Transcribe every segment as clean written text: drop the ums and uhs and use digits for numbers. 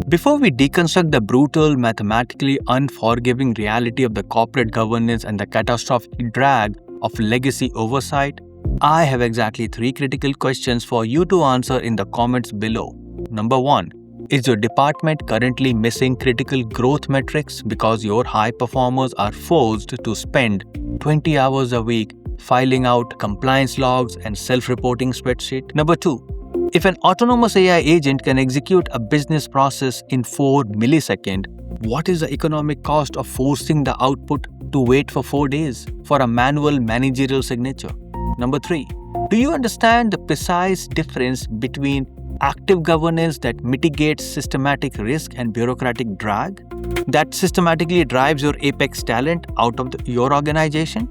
Before we deconstruct the brutal, mathematically unforgiving reality of the corporate governance and the catastrophic drag of legacy oversight, I have exactly 3 critical questions for you to answer in the comments below. Number 1. Is your department currently missing critical growth metrics because your high performers are forced to spend 20 hours a week filing out compliance logs and self-reporting spreadsheet? Number 2. If an autonomous AI agent can execute a business process in 4 milliseconds, what is the economic cost of forcing the output to wait for 4 days for a manual managerial signature? Number 3. Do you understand the precise difference between active governance that mitigates systematic risk and bureaucratic drag that systematically drives your apex talent out of your organization?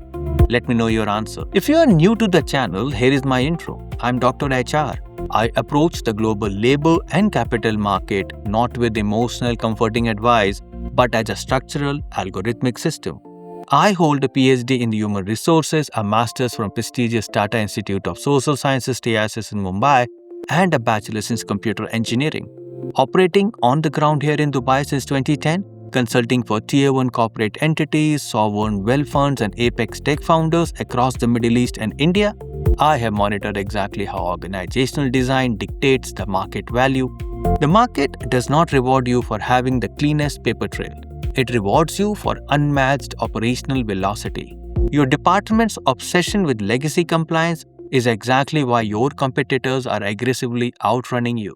Let me know your answer. If you are new to the channel, here is my intro. I'm Dr. HR. I approach the global labor and capital market not with emotional comforting advice, but as a structural, algorithmic system. I hold a PhD in Human Resources, a master's from prestigious Tata Institute of Social Sciences TISS in Mumbai, and a bachelor's in Computer Engineering. Operating on the ground here in Dubai since 2010, consulting for Tier 1 corporate entities, sovereign wealth funds, and apex tech founders across the Middle East and India, I have monitored exactly how organizational design dictates the market value. The market does not reward you for having the cleanest paper trail. It rewards you for unmatched operational velocity. Your department's obsession with legacy compliance is exactly why your competitors are aggressively outrunning you.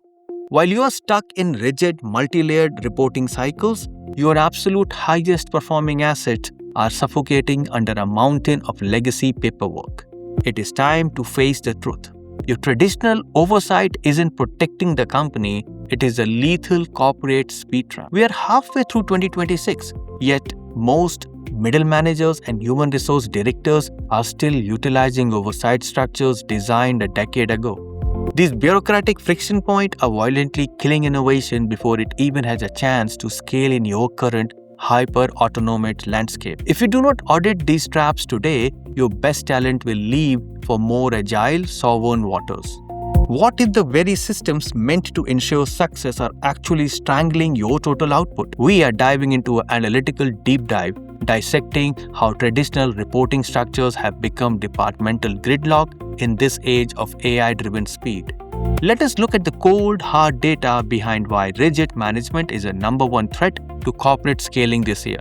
While you are stuck in rigid, multi-layered reporting cycles, your absolute highest performing assets are suffocating under a mountain of legacy paperwork. It is time to face the truth. Your traditional oversight isn't protecting the company, it is a lethal corporate speed trap. We are halfway through 2026, yet most middle managers and human resource directors are still utilizing oversight structures designed a decade ago. These bureaucratic friction points are violently killing innovation before it even has a chance to scale in your current hyper-autonomous landscape. If you do not audit these traps today, your best talent will leave for more agile, sovereign waters. What if the very systems meant to ensure success are actually strangling your total output? We are diving into an analytical deep dive, dissecting how traditional reporting structures have become departmental gridlock in this age of AI-driven speed. Let us look at the cold, hard data behind why rigid management is a number 1 threat to corporate scaling this year.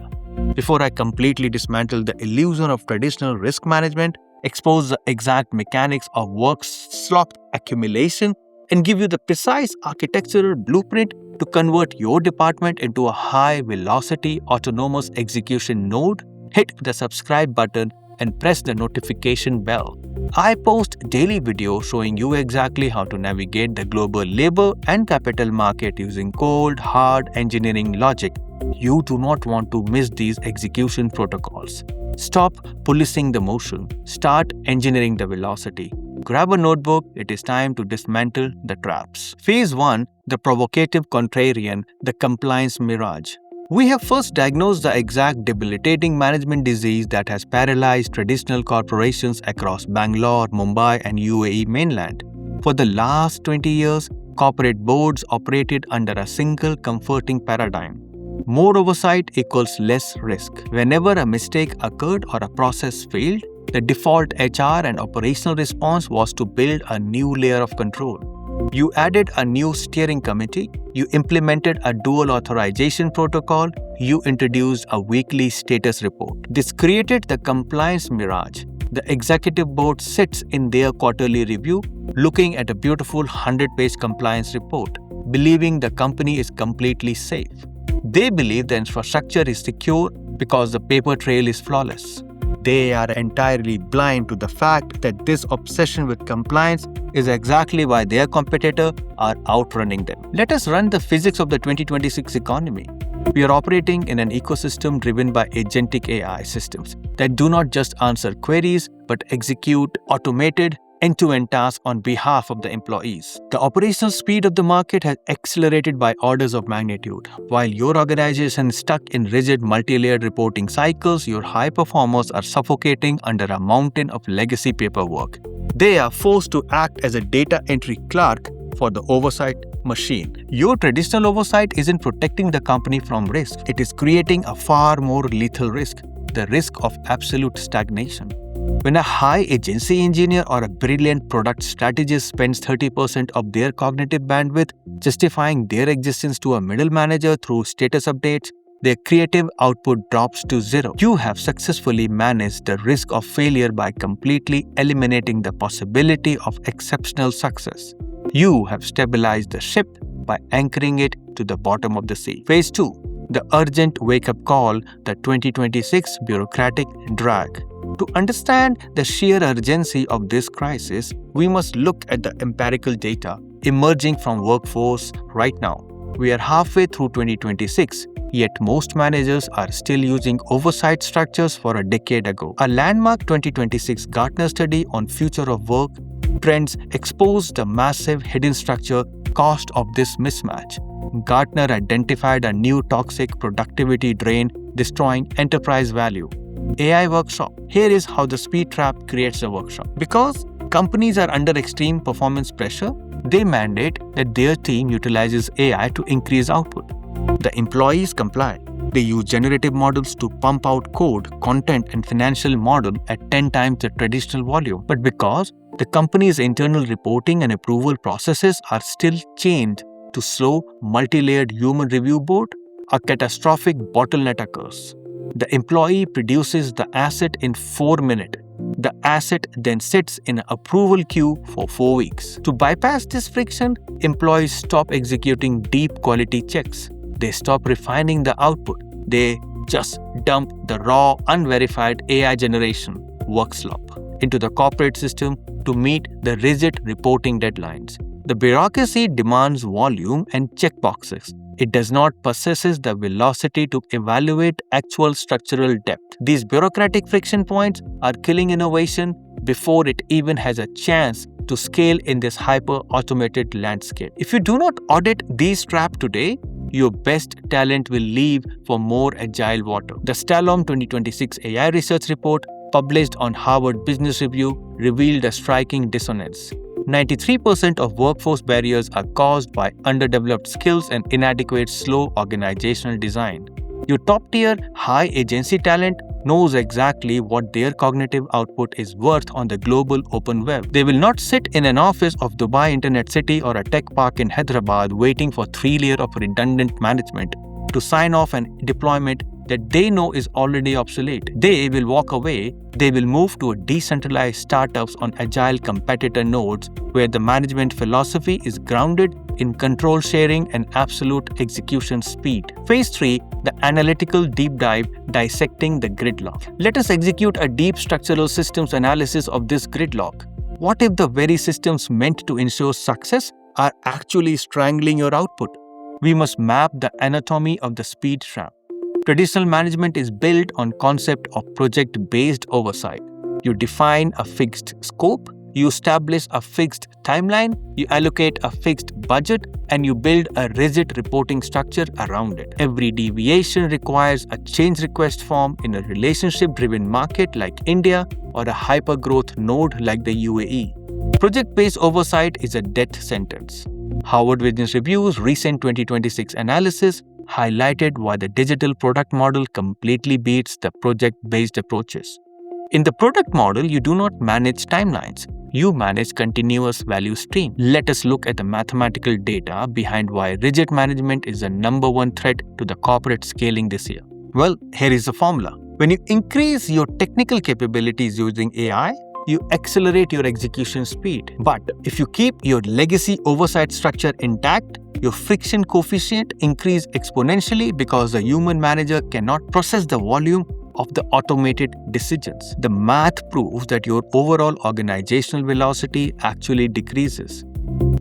Before I completely dismantle the illusion of traditional risk management, expose the exact mechanics of Workslop accumulation, and give you the precise architectural blueprint to convert your department into a high-velocity autonomous execution node, hit the subscribe button and press the notification bell. I post daily videos showing you exactly how to navigate the global labor and capital market using cold, hard engineering logic. You do not want to miss these execution protocols. Stop policing the motion. Start engineering the velocity. Grab a notebook, it is time to dismantle the traps. Phase 1, the provocative contrarian, the compliance mirage. We have first diagnosed the exact debilitating management disease that has paralyzed traditional corporations across Bangalore, Mumbai, and UAE mainland. For the last 20 years, corporate boards operated under a single comforting paradigm. More oversight equals less risk. Whenever a mistake occurred or a process failed, the default HR and operational response was to build a new layer of control. You added a new steering committee, you implemented a dual authorization protocol, you introduced a weekly status report. This created the compliance mirage. The executive board sits in their quarterly review, looking at a beautiful 100-page compliance report, believing the company is completely safe. They believe the infrastructure is secure because the paper trail is flawless. They are entirely blind to the fact that this obsession with compliance is exactly why their competitors are outrunning them. Let us run the physics of the 2026 economy. We are operating in an ecosystem driven by agentic AI systems that do not just answer queries but execute automated end-to-end tasks on behalf of the employees. The operational speed of the market has accelerated by orders of magnitude. While your organization is stuck in rigid multi-layered reporting cycles, your high performers are suffocating under a mountain of legacy paperwork. They are forced to act as a data entry clerk for the oversight machine. Your traditional oversight isn't protecting the company from risk. It is creating a far more lethal risk, the risk of absolute stagnation. When a high agency engineer or a brilliant product strategist spends 30% of their cognitive bandwidth justifying their existence to a middle manager through status updates, their creative output drops to zero. You have successfully managed the risk of failure by completely eliminating the possibility of exceptional success. You have stabilized the ship by anchoring it to the bottom of the sea. Phase 2. The urgent wake-up call, the 2026 bureaucratic drag. To understand the sheer urgency of this crisis, we must look at the empirical data emerging from workforce right now. We are halfway through 2026, yet most managers are still using oversight structures for a decade ago. A landmark 2026 Gartner study on future of work trends exposed the massive hidden structure cost of this mismatch. Gartner identified a new toxic productivity drain destroying enterprise value. AI workshop. Here is how the speed trap creates a workshop. Because companies are under extreme performance pressure, they mandate that their team utilizes AI to increase output. The employees comply. They use generative models to pump out code, content, and financial model at 10 times the traditional volume. But because the company's internal reporting and approval processes are still chained to slow, multi-layered human review board, a catastrophic bottleneck occurs. The employee produces the asset in 4 minutes. The asset then sits in an approval queue for 4 weeks. To bypass this friction, employees stop executing deep quality checks. They stop refining the output. They just dump the raw, unverified AI generation, Workslop, into the corporate system to meet the rigid reporting deadlines. The bureaucracy demands volume and checkboxes. It does not possess the velocity to evaluate actual structural depth. These bureaucratic friction points are killing innovation before it even has a chance to scale in this hyper-automated landscape. If you do not audit these traps today, your best talent will leave for more agile water. The Stalom 2026 AI research report, published on Harvard Business Review, revealed a striking dissonance. 93% of workforce barriers are caused by underdeveloped skills and inadequate slow organizational design. Your top-tier, high-agency talent knows exactly what their cognitive output is worth on the global open web. They will not sit in an office of Dubai Internet City or a tech park in Hyderabad waiting for 3 layers of redundant management to sign off an deployment that they know is already obsolete. They will walk away. They will move to a decentralized startups on agile competitor nodes where the management philosophy is grounded in control sharing and absolute execution speed. Phase 3, the analytical deep dive dissecting the gridlock. Let us execute a deep structural systems analysis of this gridlock. What if the very systems meant to ensure success are actually strangling your output? We must map the anatomy of the speed trap. Traditional management is built on concept of project-based oversight. You define a fixed scope, you establish a fixed timeline, you allocate a fixed budget, and you build a rigid reporting structure around it. Every deviation requires a change request form in a relationship-driven market like India or a hyper-growth node like the UAE. Project-based oversight is a death sentence. Harvard Business Review's recent 2026 analysis highlighted why the digital product model completely beats the project-based approaches. In the product model, you do not manage timelines. You manage continuous value stream. Let us look at the mathematical data behind why rigid management is the number one threat to the corporate scaling this year. Well, here is the formula. When you increase your technical capabilities using AI, you accelerate your execution speed. But if you keep your legacy oversight structure intact, your friction coefficient increases exponentially because the human manager cannot process the volume of the automated decisions. The math proves that your overall organizational velocity actually decreases.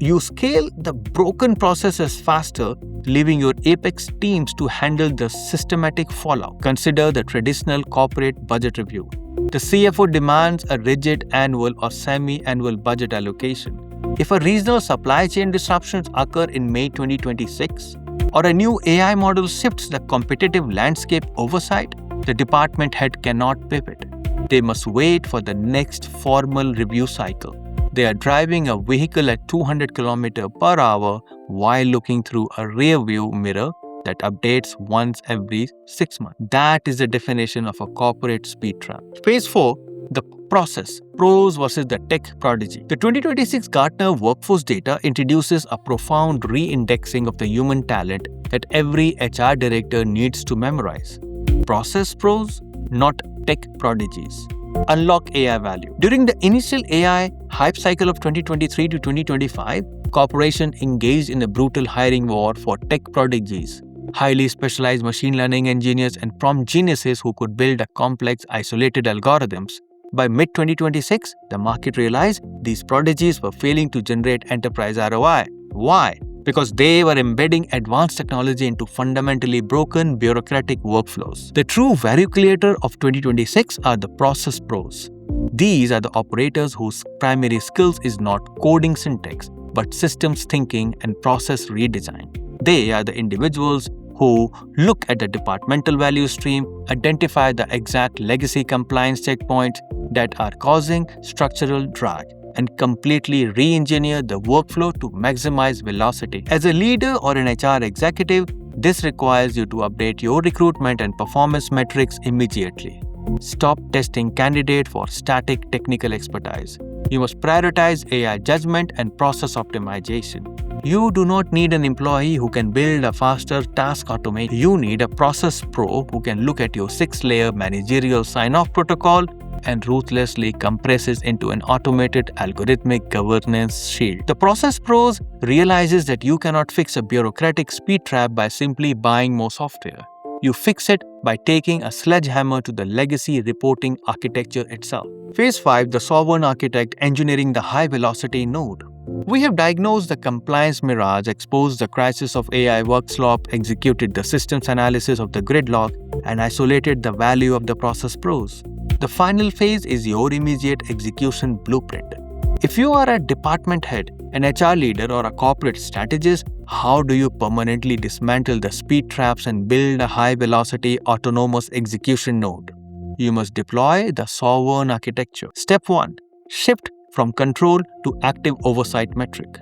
You scale the broken processes faster, leaving your apex teams to handle the systematic fallout. Consider the traditional corporate budget review. The CFO demands a rigid annual or semi-annual budget allocation. If a regional supply chain disruptions occur in May 2026, or a new AI model shifts the competitive landscape oversight, the department head cannot pivot. They must wait for the next formal review cycle. They are driving a vehicle at 200 km per hour while looking through a rear view mirror that updates once every 6 months. That is the definition of a corporate speed trap. Phase 4, the process, pros versus the tech prodigy. The 2026 Gartner workforce data introduces a profound re-indexing of the human talent that every HR director needs to memorize. Process pros, not tech prodigies. Unlock AI value. During the initial AI hype cycle of 2023 to 2025, corporations engaged in a brutal hiring war for tech prodigies, highly specialized machine learning engineers and prompt geniuses who could build complex, isolated algorithms. By mid-2026, the market realized these prodigies were failing to generate enterprise ROI. Why? Because they were embedding advanced technology into fundamentally broken bureaucratic workflows. The true value creator of 2026 are the process pros. These are the operators whose primary skills is not coding syntax, but systems thinking and process redesign. They are the individuals who look at the departmental value stream, identify the exact legacy compliance checkpoints that are causing structural drag, and completely re-engineer the workflow to maximize velocity. As a leader or an HR executive, this requires you to update your recruitment and performance metrics immediately. Stop testing candidates for static technical expertise. You must prioritize AI judgment and process optimization. You do not need an employee who can build a faster task automation. You need a process pro who can look at your 6-layer managerial sign-off protocol and ruthlessly compresses into an automated algorithmic governance shield. The process pros realizes that you cannot fix a bureaucratic speed trap by simply buying more software. You fix it by taking a sledgehammer to the legacy reporting architecture itself. Phase 5, the sovereign architect engineering the high-velocity node. We have diagnosed the compliance mirage, exposed the crisis of AI Workslop, executed the systems analysis of the gridlock, and isolated the value of the process pros. The final phase is your immediate execution blueprint. If you are a department head, an HR leader, or a corporate strategist, how do you permanently dismantle the speed traps and build a high-velocity autonomous execution node? You must deploy the sovereign architecture. Step 1. Shift from control to active oversight metric.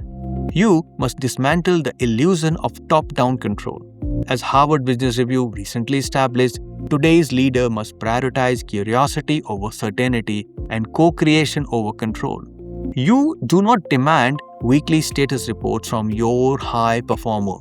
You must dismantle the illusion of top-down control. As Harvard Business Review recently established, today's leader must prioritize curiosity over certainty and co-creation over control. You do not demand weekly status reports from your high performer.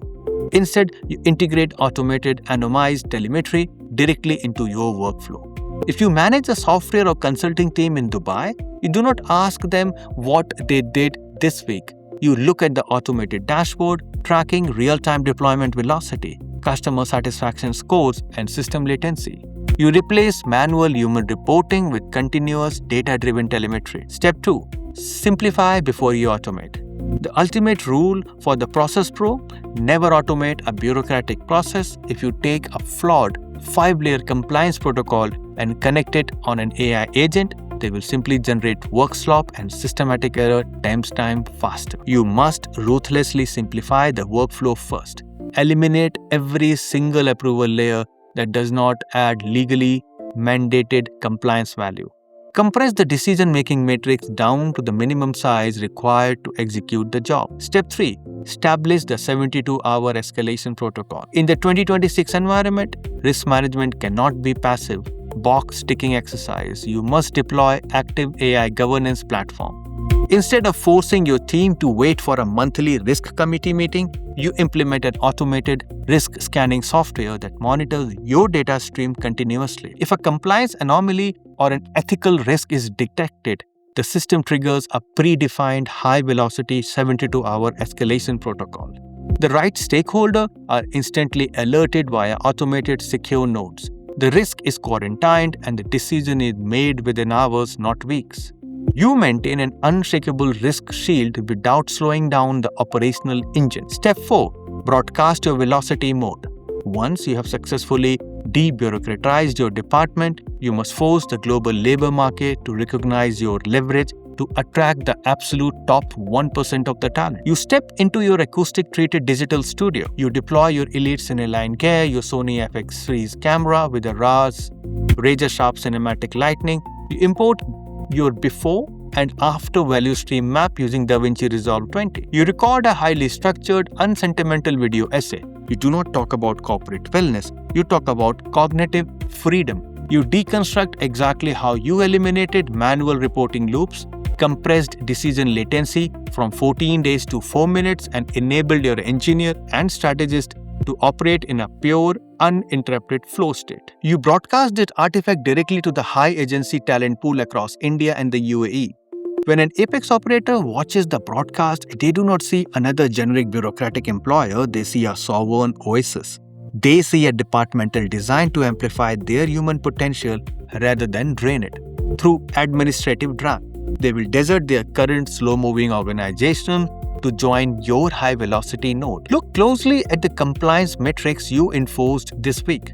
Instead, you integrate automated anonymized telemetry directly into your workflow. If you manage a software or consulting team in Dubai, you do not ask them what they did this week. You look at the automated dashboard, tracking real-time deployment velocity, customer satisfaction scores, and system latency. You replace manual human reporting with continuous data-driven telemetry. Step 2. Simplify before you automate. The ultimate rule for the process pro: never automate a bureaucratic process. If you take a flawed 5-layer compliance protocol and connect it on an AI agent, they will simply generate workslop and systematic error times faster. You must ruthlessly simplify the workflow first. Eliminate every single approval layer that does not add legally mandated compliance value. Compress the decision-making matrix down to the minimum size required to execute the job. Step 3. Establish the 72-hour escalation protocol. In the 2026 environment, risk management cannot be passive, box-ticking exercise. You must deploy active AI governance platform. Instead of forcing your team to wait for a monthly risk committee meeting, you implement an automated risk scanning software that monitors your data stream continuously. If a compliance anomaly or an ethical risk is detected, the system triggers a predefined high-velocity 72-hour escalation protocol. The right stakeholders are instantly alerted via automated secure nodes. The risk is quarantined and the decision is made within hours, not weeks. You maintain an unshakable risk shield without slowing down the operational engine. Step 4. Broadcast your velocity mode. Once you have successfully debureaucratized your department, you must force the global labor market to recognize your leverage to attract the absolute top 1% of the talent. You step into your acoustic-treated digital studio. You deploy your elite Cineline gear, your Sony FX3's camera with a razor-sharp cinematic lighting. You import your before and after value stream map using DaVinci Resolve 20. You record a highly structured, unsentimental video essay. You do not talk about corporate wellness. You talk about cognitive freedom. You deconstruct exactly how you eliminated manual reporting loops, compressed decision latency from 14 days to 4 minutes, and enabled your engineer and strategist to operate in a pure, uninterrupted flow state. You broadcast that artifact directly to the high-agency talent pool across India and the UAE. When an Apex operator watches the broadcast, they do not see another generic bureaucratic employer, they see a sovereign oasis. They see a departmental design to amplify their human potential rather than drain it. Through administrative drag, they will desert their current slow-moving organization to join your high-velocity node. Look closely at the compliance metrics you enforced this week.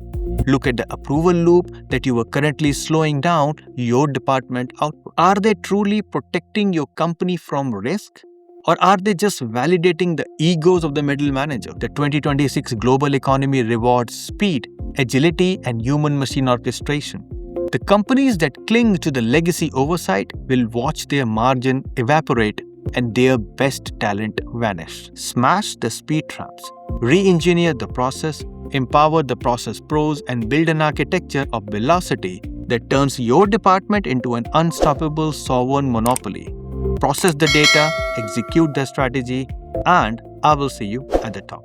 Look at the approval loop that you are currently slowing down your department output. Are they truly protecting your company from risk? Or are they just validating the egos of the middle manager? The 2026 global economy rewards speed, agility, and human-machine orchestration. The companies that cling to the legacy oversight will watch their margin evaporate and their best talent vanish. Smash the speed traps, re-engineer the process, empower the process pros, and build an architecture of velocity that turns your department into an unstoppable sovereign monopoly. Process the data, execute the strategy, and I will see you at the top.